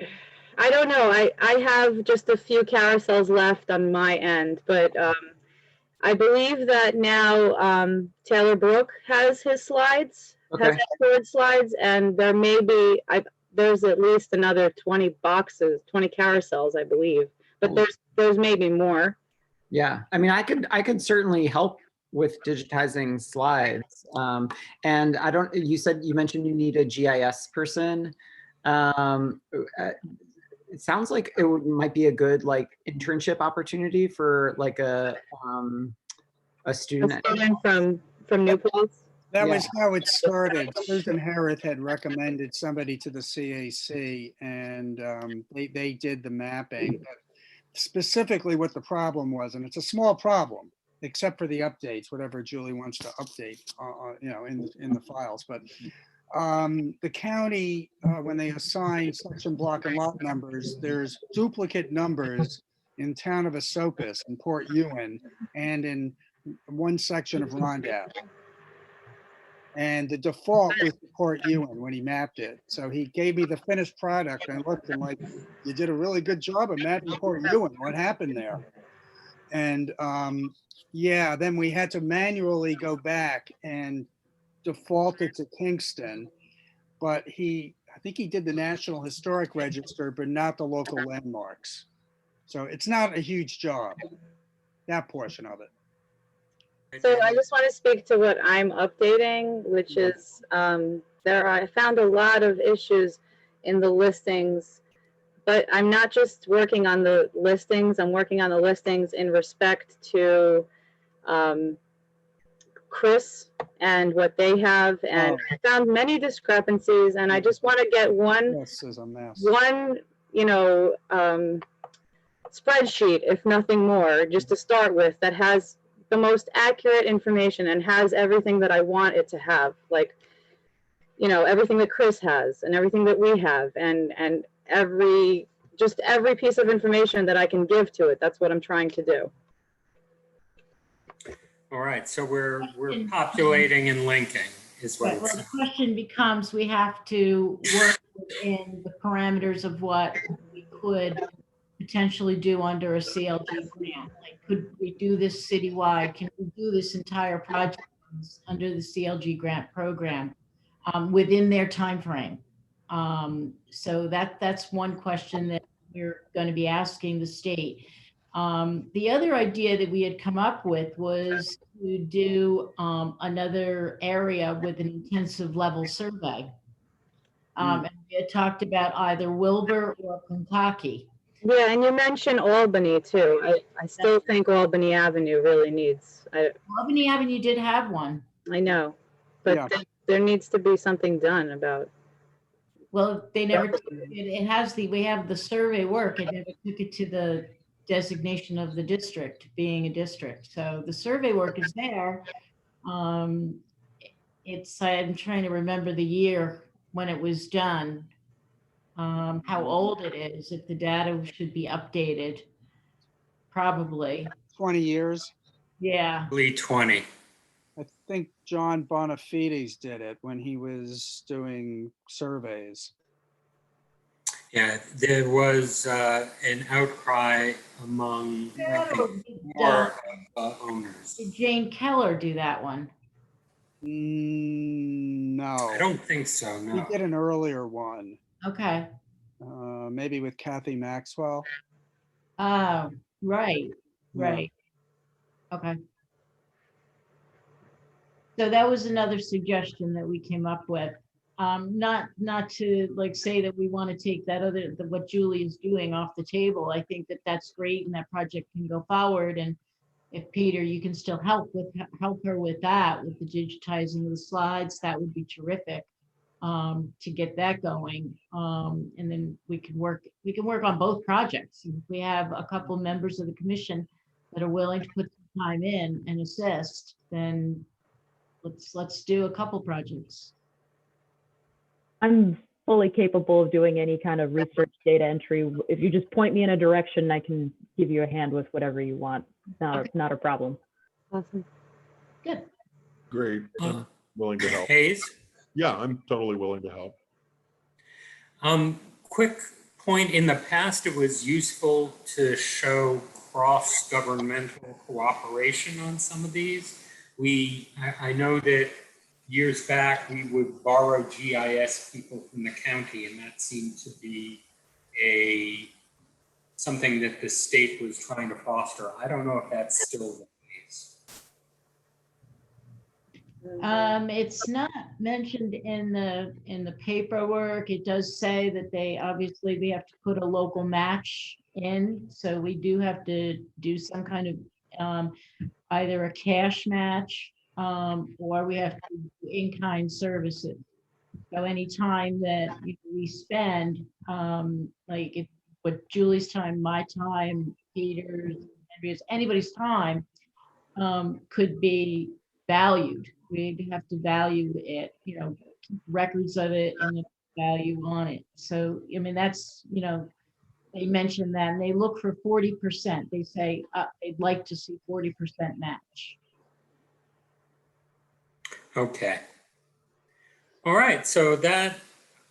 S10: I don't know, I have just a few carousels left on my end, but I believe that now Taylor Brook has his slides, has Ford slides, and there may be, there's at least another 20 boxes, 20 carousels, I believe, but there's maybe more.
S9: Yeah, I mean, I could certainly help with digitizing slides. And you mentioned you need a GIS person. It sounds like it might be a good internship opportunity for a student.
S10: A student from New Paltz.
S3: That was how it started. Susan Harrith had recommended somebody to the CAC, and they did the mapping. But specifically what the problem was, and it's a small problem, except for the updates, whatever Julie wants to update, in the files. But the county, when they assign section, block, and lot numbers, there's duplicate numbers in town of Esopus and Port Ewan and in one section of Rondout. And the default was Port Ewan when he mapped it. So he gave me the finished product, and I looked and like, you did a really good job of mapping Port Ewan. What happened there? And yeah, then we had to manually go back and default it to Kingston, but I think he did the National Historic Register, but not the local landmarks. So it's not a huge job, that portion of it.
S10: So I just want to speak to what I'm updating, which is I found a lot of issues in the listings, but I'm not just working on the listings, I'm working on the listings in respect to Chris and what they have, and I found many discrepancies, and I just want to get one spreadsheet, if nothing more, just to start with, that has the most accurate information and has everything that I want it to have, everything that Chris has and everything that we have, and every piece of information that I can give to it. That's what I'm trying to do.
S2: All right, so we're populating and linking is what
S1: Well,
S2: it's.
S1: the question becomes, we have to work within the parameters of what we could potentially do under a CLG grant? Like, could we do this citywide? Can we do this entire project under the CLG grant program within their timeframe? So that's one question that we're going to be asking the state. The other idea that we had come up with was to do another area with an intensive level survey. And we had talked about either Wilbur or Kentucky.
S10: Yeah, and you mentioned Albany too. I still think Albany Avenue really needs,
S1: Albany Avenue did have one.
S10: I know, but
S3: Yeah.
S10: there needs to be something done about.
S1: Well, they never, it has we have the survey work. It never took it to the designation of the district, being a district. So the survey work is there. I'm trying to remember the year when it was done, how old it is, if the data should be updated. Probably.
S3: 20 years.
S1: Yeah.
S2: Probably 20.
S3: I think John Bonafides did it when he was doing surveys.
S2: Yeah, there was an outcry among, I think, more owners.
S1: Did Jane Keller do that one?
S3: No.
S2: I don't think so,
S3: He
S2: no.
S3: did an earlier one,
S1: Okay.
S3: maybe with Kathy Maxwell.
S1: Oh, right,
S3: Yeah.
S1: right. Okay. So that was another suggestion that we came up with. Not to like say that we want to take that what Julie is doing off the table. I think that that's great and that project can go forward. And if Peter, you can still help her with that, with the digitizing of the slides, that would be terrific to get that going. And then we can work on both projects. If we have a couple members of the commission that are willing to put some time in and assist, then let's do a couple projects.
S4: I'm fully capable of doing any kind of research data entry. If you just point me in a direction, I can give you a hand with whatever you want. Not a problem.
S10: Awesome.
S1: Good.
S7: Great. I'm willing to help.
S2: Hayes?
S7: Yeah, I'm totally willing to help.
S2: Quick point, in the past, it was useful to show cross-governmental cooperation on some of these. I know that years back, we would borrow GIS people from the county, and that seemed to be something that the state was trying to foster. I don't know if that's still the case.
S1: It's not mentioned in the paperwork. It does say that we have to put a local match in. So we do have to do some kind of either a cash match or we have to do in-kind services. So any time that we spend, like if with Julie's time, my time, Peter's, anybody's time could be valued. We have to value it, records of it and the value on it. So, I mean, that's, they mentioned that and they look for 40%. They say they'd like to see 40% match.
S2: Okay. All right, so that,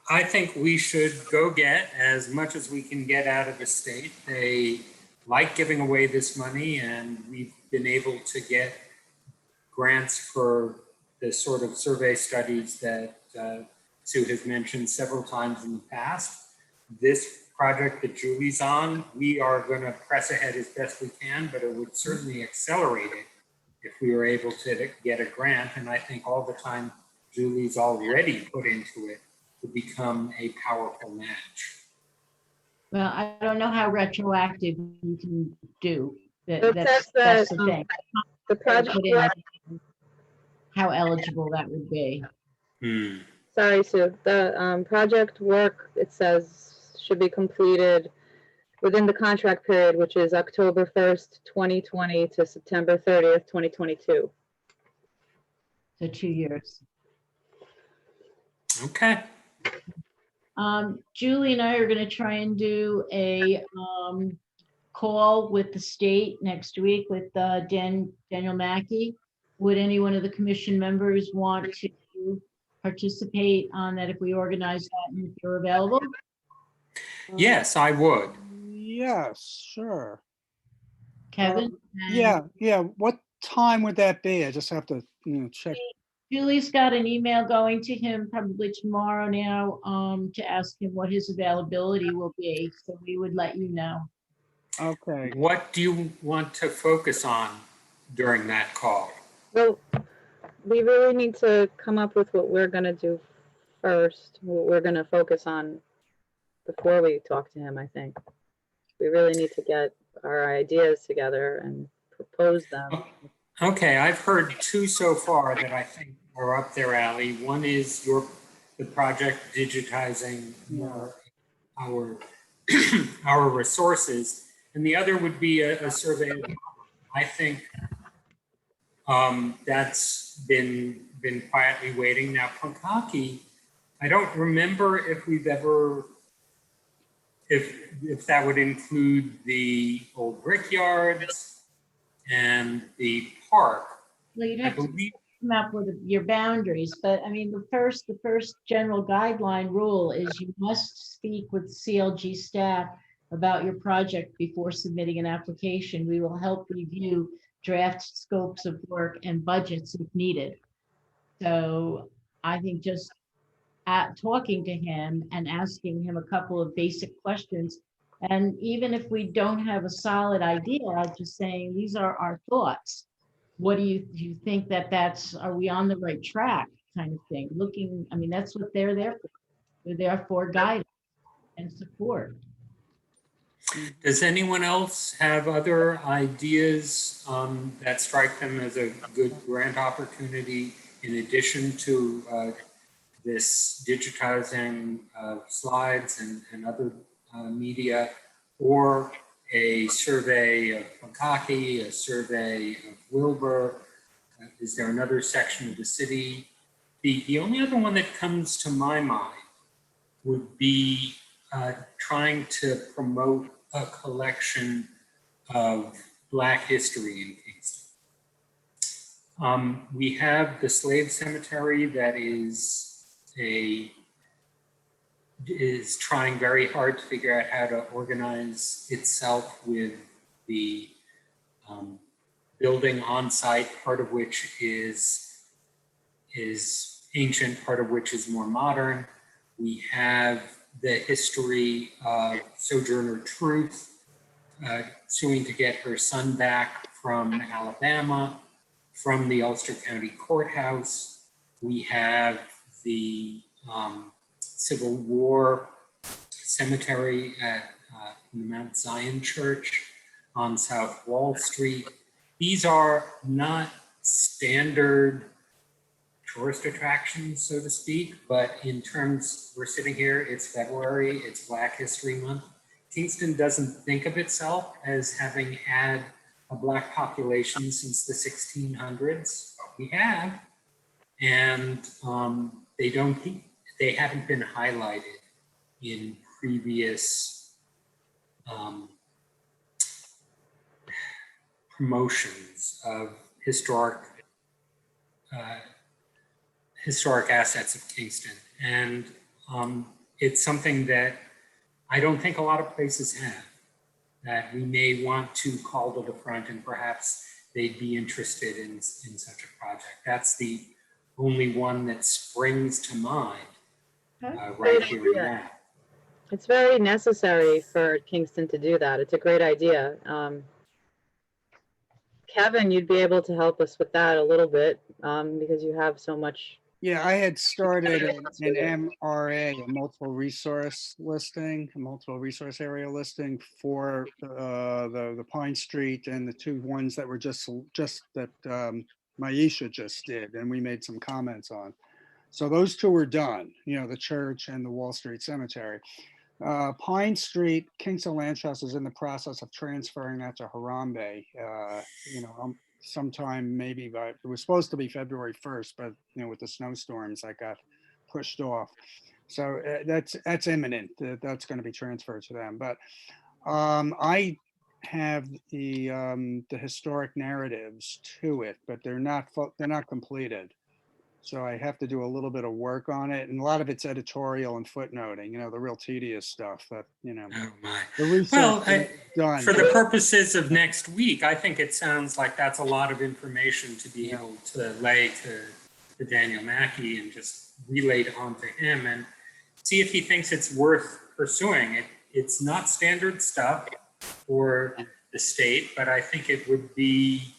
S2: I think we should go get as much as we can get out of the state. They like giving away this money, and we've been able to get grants for the sort of survey studies that Sue has mentioned several times in the past. This project that Julie's on, we are going to press ahead as best we can, but it would certainly accelerate it if we were able to get a grant. And I think all the time Julie's already put into it to become a powerful match.
S1: Well, I don't know how retroactive you can do.
S10: It
S1: That's
S10: says
S1: the
S10: that,
S1: thing.
S10: the project
S1: Put in how eligible that would be.
S10: Sorry, Sue. The project work, it says, should be completed within the contract period, which is October 1st, 2020 to September 30th, 2022.
S1: So 2 years.
S2: Okay.
S1: Julie and I are going to try and do a call with the state next week with Daniel Mackey. Would any one of the commission members want to participate on that if we organize that and if you're available?
S2: Yes, I would.
S3: Yes, sure.
S1: Kevin?
S3: Yeah, yeah. What time would that be? I just have to, check.
S1: Julie's got an email going to him probably tomorrow now, to ask him what his availability will be. So we would let you know.
S3: Okay.
S2: What do you want to focus on during that call?
S10: Well, we really need to come up with what we're gonna do first, what we're gonna focus on before we talk to him, I think. We really need to get our ideas together and propose them.
S2: Okay, I've heard two so far that I think are up their alley. One is the project digitizing our our resources, and the other would be a survey. I think that's been quietly waiting. Now, Punkaki, I don't remember if we've ever, if that would include the old brickyards and the park.
S1: Well, you'd
S2: I
S1: have to
S2: believe,
S1: come up with your boundaries, but I mean, the first general guideline rule is you must speak with CLG staff about your project before submitting an application. We will help review draft scopes of work and budgets if needed. So I think just talking to him and asking him a couple of basic questions. And even if we don't have a solid idea, just saying, these are our thoughts. What do you think are we on the right track kind of thing? Looking, I mean, that's what they're there for. They're there for guidance and support.
S2: does anyone else have other ideas that strike them as a good grant opportunity in addition to this digitizing slides and other media, or a survey of Punkaki, a survey of Wilbur? Is there another section of the city? The only other one that comes to my mind would be trying to promote a collection of Black history in Kingston. We have the slave cemetery that is trying very hard to figure out how to organize itself with the building on site, part of which is ancient, part of which is more modern. We have the history of Sojourner Truth suing to get her son back from Alabama, from the Ulster County Courthouse. We have the Civil War Cemetery at the Mount Zion Church on South Wall Street. These are not standard tourist attractions, so to speak, but in terms, we're sitting here, it's February, it's Black History Month. Kingston doesn't think of itself as having had a Black population since the 1600s. We have, and they haven't been highlighted in previous promotions of historic assets of Kingston. And it's something that I don't think a lot of places have, that we may want to call to the front, and perhaps they'd be interested in such a project. That's the only one that springs to mind right here and now.
S10: It's very necessary for Kingston to do that. It's a great idea. Kevin, you'd be able to help us with that a little bit because you have so much.
S3: Yeah, I had started an MRA, a multiple resource area listing for the Pine Street and the two ones that were just that Maisha just did, and we made some comments on. So those two were done, the church and the Wall Street Cemetery. Pine Street, Kingston Land Trust is in the process of transferring that to Harambe. Sometime maybe, but it was supposed to be February 1st, but with the snowstorms, that got pushed off. So that's imminent. That's going to be transferred to them. But I have the historic narratives to it, but they're not completed. So I have to do a little bit of work on it, and a lot of it's editorial and footnoting, the real tedious stuff that,
S2: Oh, my.
S3: the research
S2: Well,
S3: is done.
S2: for the purposes of next week, I think it sounds like that's a lot of information to be able to lay to Daniel Mackey and just relay it on to him and see if he thinks it's worth pursuing. It's not standard stuff for the state, but I think it would be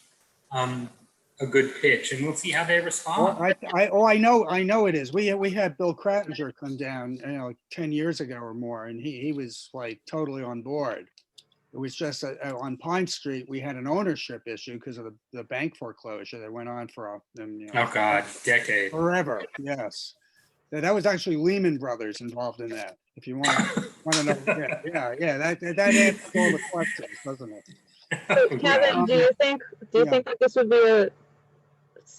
S2: a good pitch, and we'll see how they respond.
S3: I know it is. We had Bill Krattinger come down, 10 years ago or more, and he was like totally on board. It was just on Pine Street, we had an ownership issue because of the bank foreclosure that went on for
S2: Oh God, decade.
S3: forever. Yes, that was actually Lehman Brothers involved in that. If you want to know, yeah. That answers all the questions, doesn't it?
S10: So, Kevin, do you think that this would be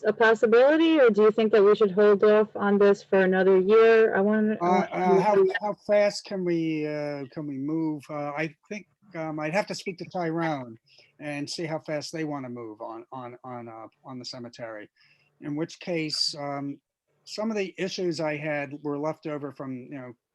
S10: a possibility, or do you think that we should hold off on this for another year?
S3: How fast can we move? I think I'd have to speak to Tyrone and see how fast they want to move on the cemetery. In which case, some of the issues I had were left over from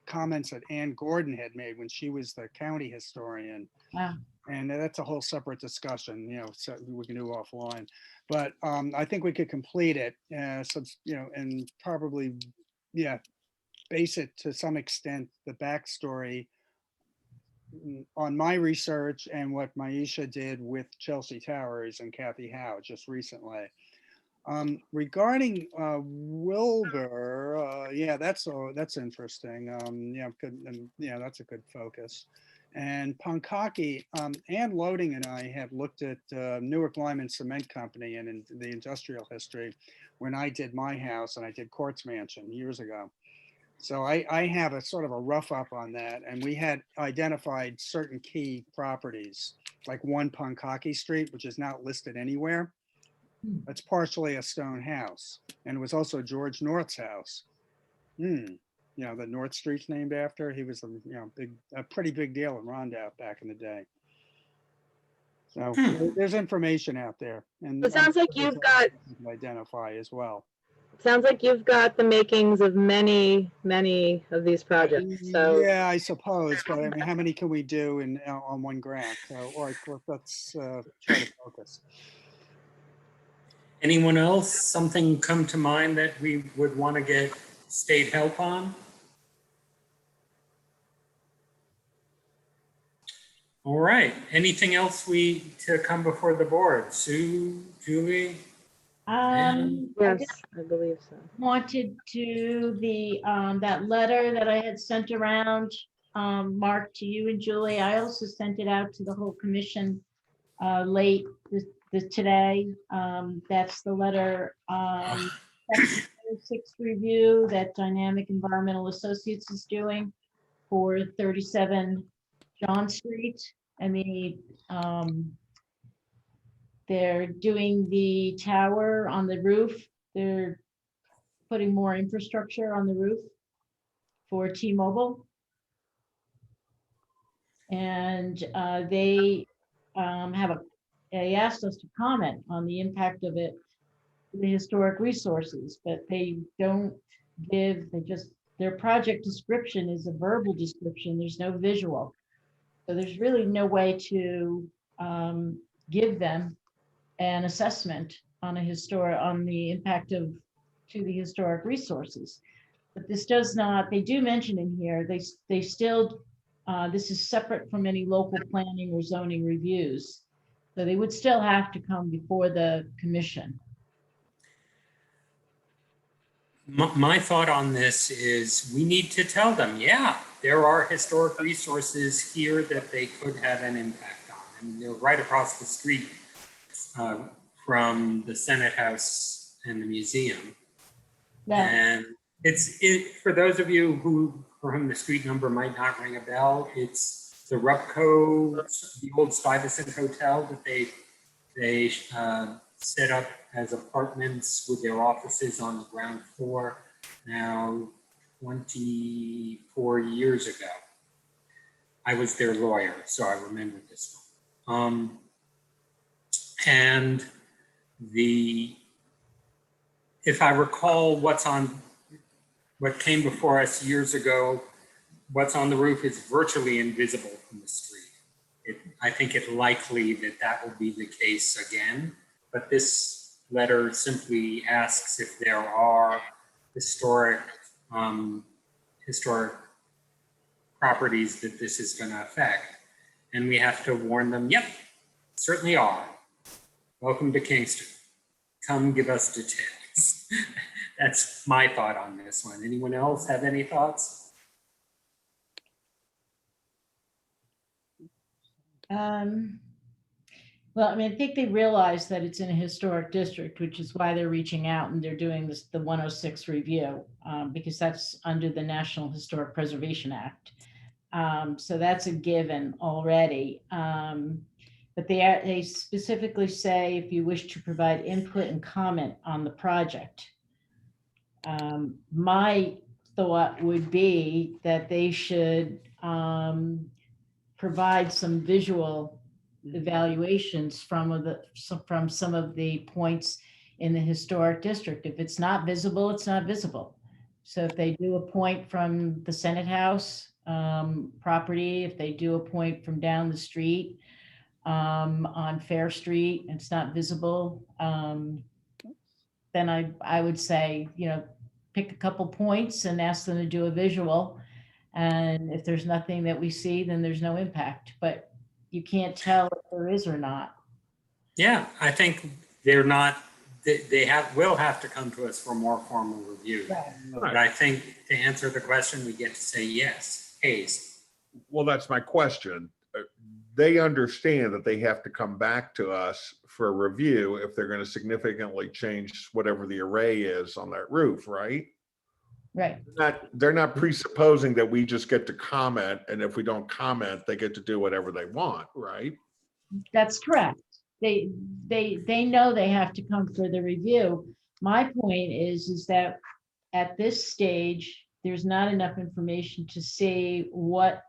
S3: comments that Ann Gordon had made when she was the county historian.
S1: Wow.
S3: And that's a whole separate discussion, so we can do offline. But I think we could complete it, and probably, base it to some extent, the backstory on my research and what Maisha did with Chelsea Towers and Kathy Howe just recently. Regarding Wilbur, that's interesting. That's a good focus. And Pankaki, Ann Loading and I have looked at Newark Lime and Cement Company and in the industrial history when I did my house, and I did Courts Mansion years ago. So I have a sort of a rough up on that, and we had identified certain key properties, like 1 Pankaki Street, which is not listed anywhere. That's partially a stone house, and it was also George North's house. The North Street's named after. He was a pretty big deal in Rondout back in the day. So there's information out there, and
S10: it sounds like you've got
S3: identify as well.
S10: Sounds like you've got the makings of many of these projects. So
S3: yeah, I suppose, but I mean, how many can we do on one grant? So, all right, let's try to focus.
S2: Anyone else? Something come to mind that we would want to get state help on? All right. Anything else to come before the board? Sue, Julie?
S10: yes, I believe so.
S1: Wanted to that letter that I had sent around, Mark, to you and Julie. I also sent it out to the whole commission late today. That's the letter, Section 6 review that Dynamic Environmental Associates is doing for 37 John Street. I mean, they're doing the tower on the roof. They're putting more infrastructure on the roof for T-Mobile. And they asked us to comment on the impact of it to the historic resources, but they don't give, their project description is a verbal description. There's no visual. So there's really no way to give them an assessment on the impact to the historic resources. But this does not, they do mention in here, they still, this is separate from any local planning or zoning reviews. So they would still have to come before the commission.
S2: My thought on this is we need to tell them, yeah, there are historic resources here that they could have an impact on. And they're right across the street from the Senate House and the museum.
S1: Yeah.
S2: And it's for those of you for whom the street number might not ring a bell, it's the Rupco, the old Stuyvesant Hotel that they set up as apartments with their offices on the ground floor now 24 years ago. I was their lawyer, so I remember this one. And if I recall what came before us years ago, what's on the roof is virtually invisible from the street. I think it likely that will be the case again, but this letter simply asks if there are historic properties that this is going to affect. And we have to warn them, yep, certainly are. Welcome to Kingston. Come give us details. That's my thought on this one. Anyone else have any thoughts?
S1: Well, I mean, I think they realize that it's in a historic district, which is why they're reaching out and they're doing the 106 review, because that's under the National Historic Preservation Act. So that's a given already. But they specifically say if you wish to provide input and comment on the project. My thought would be that they should provide some visual evaluations from some of the points in the historic district. If it's not visible, it's not visible. So if they do a point from the Senate House property, if they do a point from down the street on Fair Street, it's not visible, then I would say, pick a couple points and ask them to do a visual. And if there's nothing that we see, then there's no impact. But you can't tell if there is or not.
S2: Yeah, I think will have to come to us for more formal review.
S1: Right.
S2: But I think to answer the question, we get to say yes. Hayes.
S7: Well, that's my question. They understand that they have to come back to us for a review if they're going to significantly change whatever the array is on that roof, right?
S1: Right.
S7: They're not presupposing that we just get to comment, and if we don't comment, they get to do whatever they want, right?
S1: That's correct. They know they have to come for the review. My point is that at this stage, there's not enough information to see what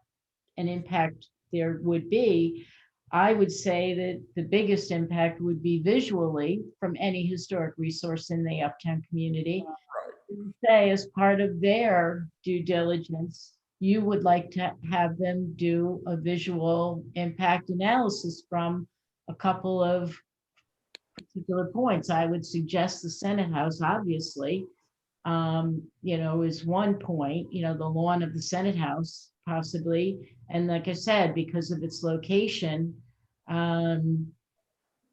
S1: an impact there would be. I would say that the biggest impact would be visually from any historic resource in the uptown community. Say as part of their due diligence, you would like to have them do a visual impact analysis from a couple of particular points. I would suggest the Senate House, obviously, is one point, the lawn of the Senate House, possibly. And like I said, because of its location,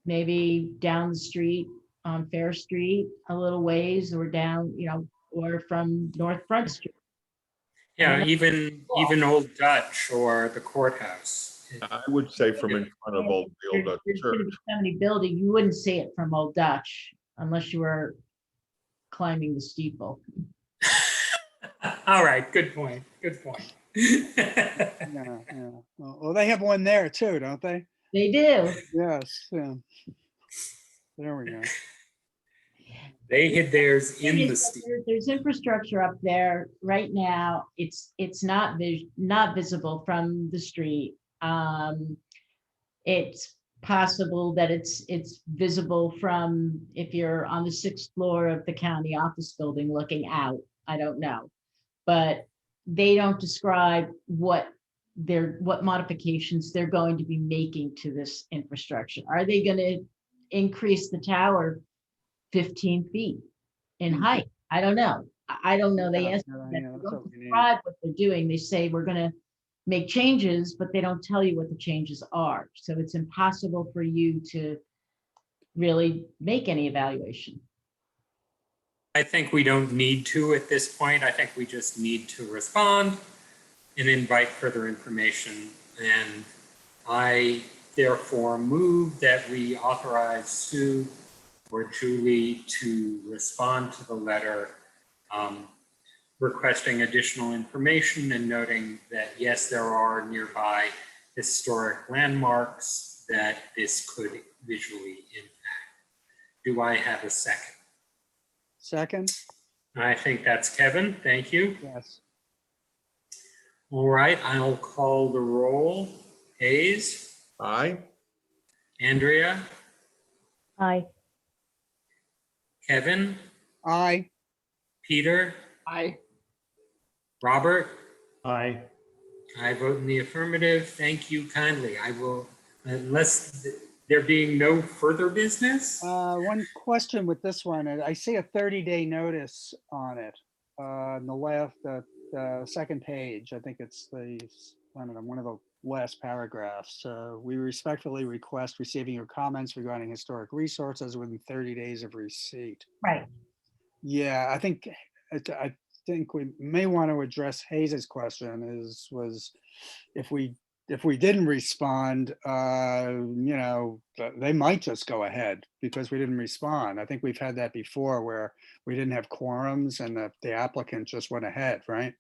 S1: maybe down the street on Fair Street a little ways, or down, or from North Front Street.
S2: Yeah, even Old Dutch or the courthouse.
S7: I would say from in front of Old Dutch
S1: There's
S7: Church.
S1: gonna be so many buildings, you wouldn't see it from Old Dutch unless you were climbing the steeple.
S2: All right, good point. Good point.
S3: Yeah. Well, they have one there too, don't they?
S1: They do.
S3: Yes. Yeah. There we go.
S2: They hid theirs in the
S1: There's infrastructure up there right now. It's not visible from the street. It's possible that it's visible from if you're on the 6th floor of the county office building looking out. I don't know, but they don't describe what modifications they're going to be making to this infrastructure. Are they going to increase the tower 15 feet in height? I don't know. I don't know. They answer that. They don't describe what they're doing. They say we're going to make changes, but they don't tell you what the changes are. So it's impossible for you to really make any evaluation.
S2: I think we don't need to at this point. I think we just need to respond and invite further information. And I therefore move that we authorize Sue or Julie to respond to the letter requesting additional information and noting that, yes, there are nearby historic landmarks that this could visually impact. Do I have a second?
S3: Second?
S2: I think that's Kevin. Thank you.
S3: Yes.
S2: All right, I'll call the roll. Hayes,
S7: Aye.
S2: Andrea,
S4: Aye.
S2: Kevin,
S3: Aye.
S2: Peter,
S9: Aye.
S2: Robert?
S6: Aye.
S2: I vote in the affirmative. Thank you kindly. I will, unless there being no further business?
S3: One question with this one, I see a 30-day notice on it. On the left, the second page, I think it's the, I don't know, one of the last paragraphs. We respectfully request receiving your comments regarding historic resources within 30 days of receipt.
S1: Right.
S3: Yeah, I think we may want to address Hayes's question was if we didn't respond, they might just go ahead because we didn't respond. I think we've had that before where we didn't have quorums and the applicant just went ahead, right?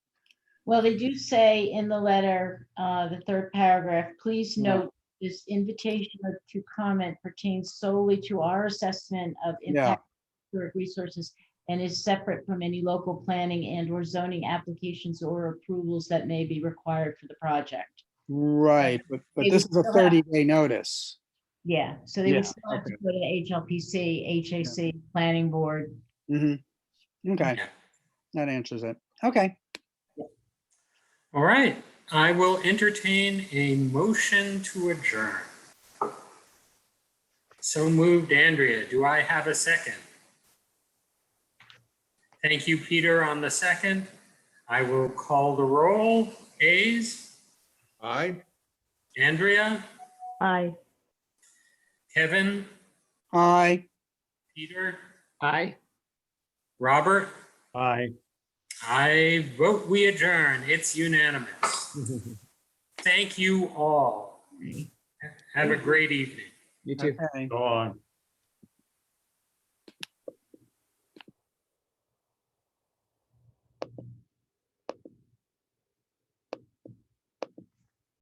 S1: Well, they do say in the letter, the third paragraph, please
S3: Yeah.
S1: note this invitation to comment pertains solely to our assessment of
S3: Yeah.
S1: impact of historic resources and is separate from any local planning and or zoning applications or approvals that may be required for the project.
S3: Right, but
S1: They
S3: this
S1: would
S3: is a
S1: still have-
S3: 30-day notice.
S1: Yeah, so they
S3: Yeah,
S1: would still have to
S3: okay.
S1: go to HLPC, HAC, planning board.
S3: Mm-hmm. Okay,
S2: Yeah.
S3: that answers it. Okay.
S2: All right, I will entertain a motion to adjourn. So moved, Andrea. Do I have a second? Thank you, Peter, on the second. I will call the roll. Hayes,
S7: Aye.
S2: Andrea,
S4: Aye.
S2: Kevin,
S3: Aye.
S2: Peter,
S9: Aye.
S2: Robert.
S6: Aye.
S2: I vote we adjourn. It's unanimous. Thank you all. Have a great evening.
S9: You too.
S3: Okay.
S6: Go on.